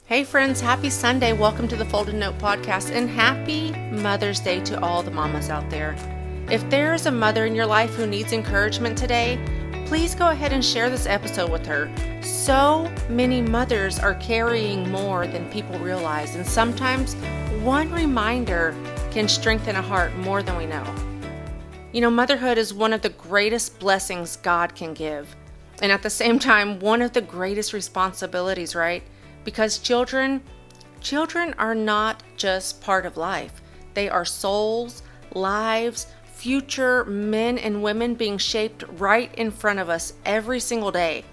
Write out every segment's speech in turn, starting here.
Hey friends, happy Sunday. Welcome to the Folded Note Podcast and happy Mother's Day to all the mamas out there. If there is a mother in your life who needs encouragement today, please go ahead and share this episode with her. So many mothers are carrying more than people realize, and sometimes one reminder can strengthen a heart more than we know. You know, motherhood is one of the greatest blessings God can give, and at the same time, one of the greatest responsibilities, right? Because children are not just part of life. They are souls, lives, future men and women being shaped right in front of us every single day.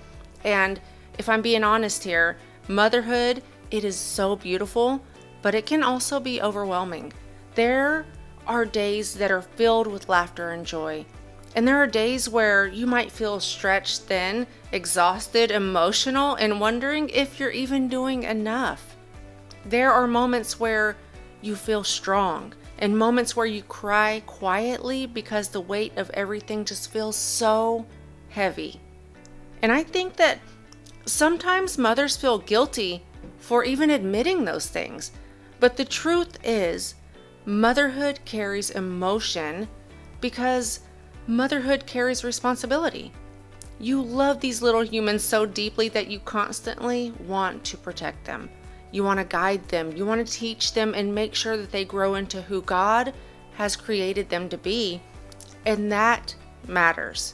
And if I'm being honest here, motherhood, it is so beautiful, but it can also be overwhelming. There are days that are filled with laughter and joy. And there are days where you might feel stretched thin, exhausted, emotional, and wondering if you're even doing enough. There are moments where you feel strong and moments where you cry quietly because the weight of everything just feels so heavy. And I think that sometimes mothers feel guilty for even admitting those things. But the truth is, motherhood carries emotion because motherhood carries responsibility. You love these little humans so deeply that you constantly want to protect them. You want to guide them. You want to teach them and make sure that they grow into who God has created them to be. And that matters.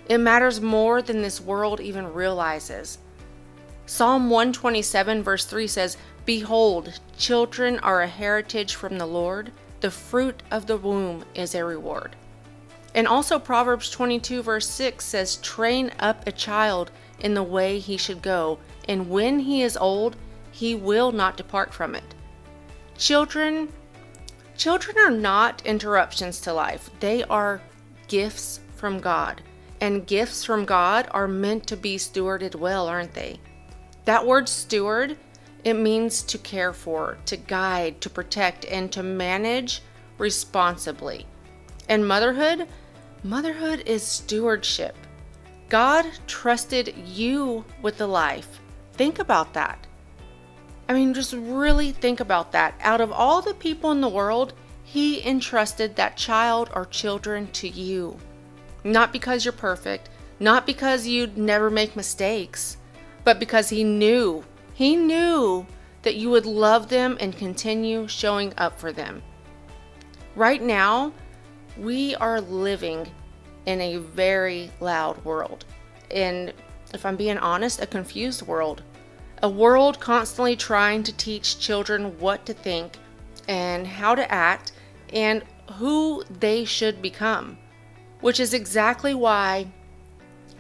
It matters more than this world even realizes. Psalm 127 verse 3 says, "Behold, children are a heritage from the Lord. The fruit of the womb is a reward." And also Proverbs 22 verse 6 says, "Train up a child in the way he should go, and when he is old, he will not depart from it." Children are not interruptions to life. They are gifts from God. And gifts from God are meant to be stewarded well, aren't they? That word steward, it means to care for, to guide, to protect, and to manage responsibly. And motherhood is stewardship. God trusted you with the life. Think about that. I mean, just really think about that. Out of all the people in the world, He entrusted that child or children to you. Not because you're perfect, not because you'd never make mistakes, but because He knew that you would love them and continue showing up for them. Right now, we are living in a very loud world. And if I'm being honest, a confused world. A world constantly trying to teach children what to think and how to act and who they should become. Which is exactly why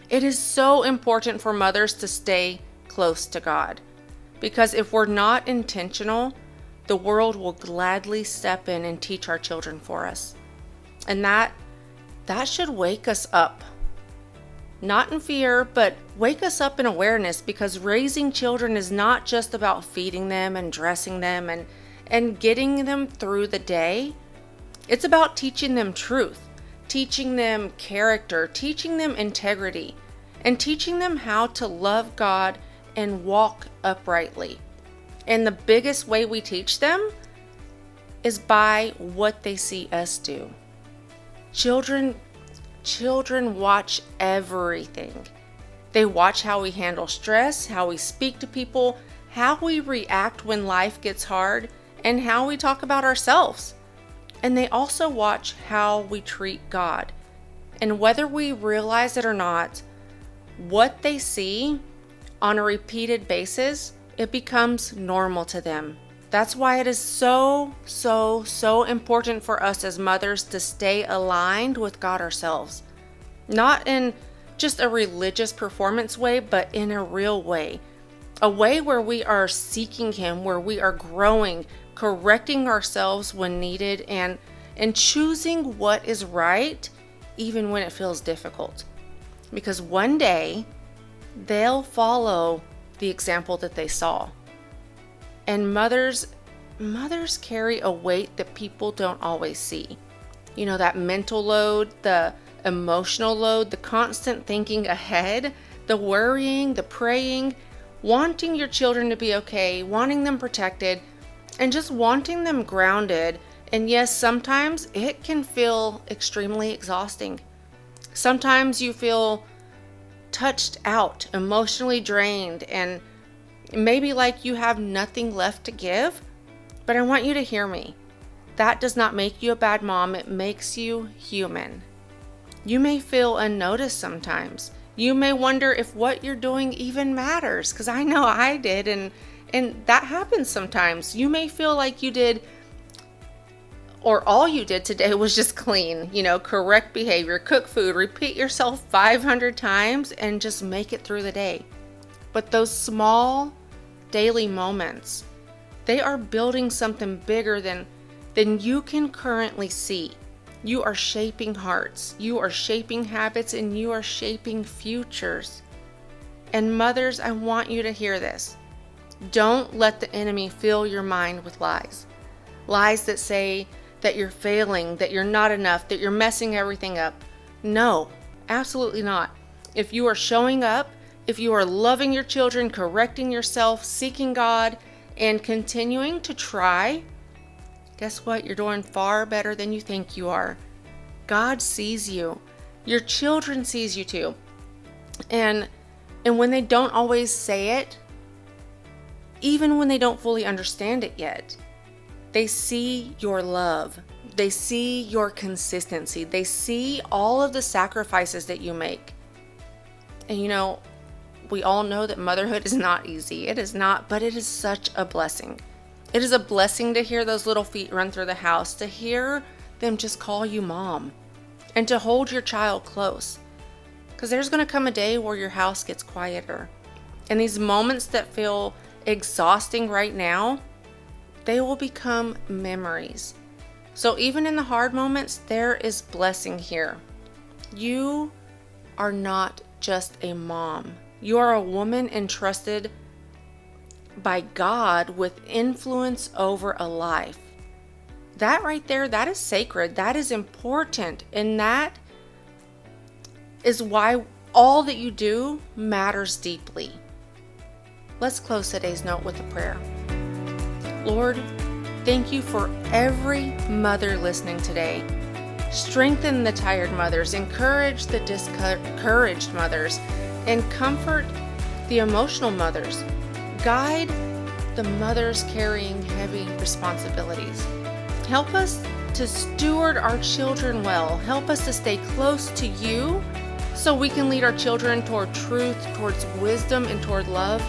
it is so important for mothers to stay close to God. Because if we're not intentional, the world will gladly step in and teach our children for us. And that should wake us up. Not in fear, but wake us up in awareness, because raising children is not just about feeding them and dressing them and getting them through the day. It's about teaching them truth, teaching them character, teaching them integrity, and teaching them how to love God and walk uprightly. And the biggest way we teach them is by what they see us do. Children watch everything. They watch how we handle stress, how we speak to people, how we react when life gets hard, and how we talk about ourselves. And they also watch how we treat God. And whether we realize it or not, what they see on a repeated basis, it becomes normal to them. That's why it is so important for us as mothers to stay aligned with God ourselves. Not in just a religious performance way, but in a real way. A way where we are seeking Him, where we are growing, correcting ourselves when needed, and choosing what is right, even when it feels difficult. Because one day, they'll follow the example that they saw. And mothers carry a weight that people don't always see. You know, that mental load, the emotional load, the constant thinking ahead, the worrying, the praying. wanting your children to be okay, wanting them protected, and just wanting them grounded. And yes, sometimes it can feel extremely exhausting. Sometimes you feel touched out, emotionally drained, and maybe like you have nothing left to give. But I want you to hear me. That does not make you a bad mom. It makes you human. You may feel unnoticed sometimes. You may wonder if what you're doing even matters, because I know I did, and that happens sometimes. You may feel like you did, or all you did today was just clean, correct behavior, cook food, repeat yourself 500 times, and just make it through the day. But those small daily moments, they are building something bigger than you can currently see. You are shaping hearts, you are shaping habits, and you are shaping futures. And mothers, I want you to hear this. Don't let the enemy fill your mind with lies. Lies that say that you're failing, that you're not enough, that you're messing everything up. No, absolutely not. If you are showing up, if you are loving your children, correcting yourself, seeking God, and continuing to try, guess what? You're doing far better than you think you are. God sees you. Your children sees you too. And when they don't always say it, even when they don't fully understand it yet, they see your love. They see your consistency. They see all of the sacrifices that you make. And we all know that motherhood is not easy. It is not, but it is such a blessing. It is a blessing to hear those little feet run through the house, to hear them just call you mom, and to hold your child close. Because there's going to come a day where your house gets quieter. And these moments that feel exhausting right now, they will become memories. So even in the hard moments, there is blessing here. You are not just a mom. You are a woman entrusted by God with influence over a life. That right there, that is sacred. That is important. And that is why all that you do matters deeply. Let's close today's note with a prayer. Lord, thank you for every mother listening today. Strengthen the tired mothers, encourage the discouraged mothers, and comfort the emotional mothers. Guide the mothers carrying heavy responsibilities. Help us to steward our children well. Help us to stay close to you so we can lead our children toward truth, towards wisdom, and toward love.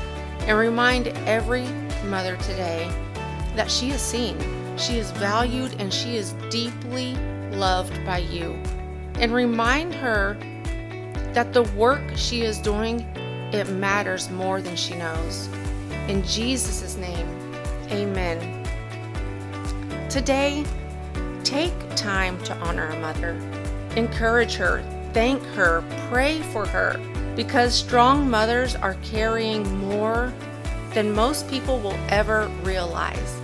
And remind every mother today that she is seen, she is valued, and she is deeply loved by you. And remind her that the work she is doing, it matters more than she knows. In Jesus' name, amen. Today, take time to honor a mother. Encourage her, thank her, pray for her, because strong mothers are carrying more than most people will ever realize.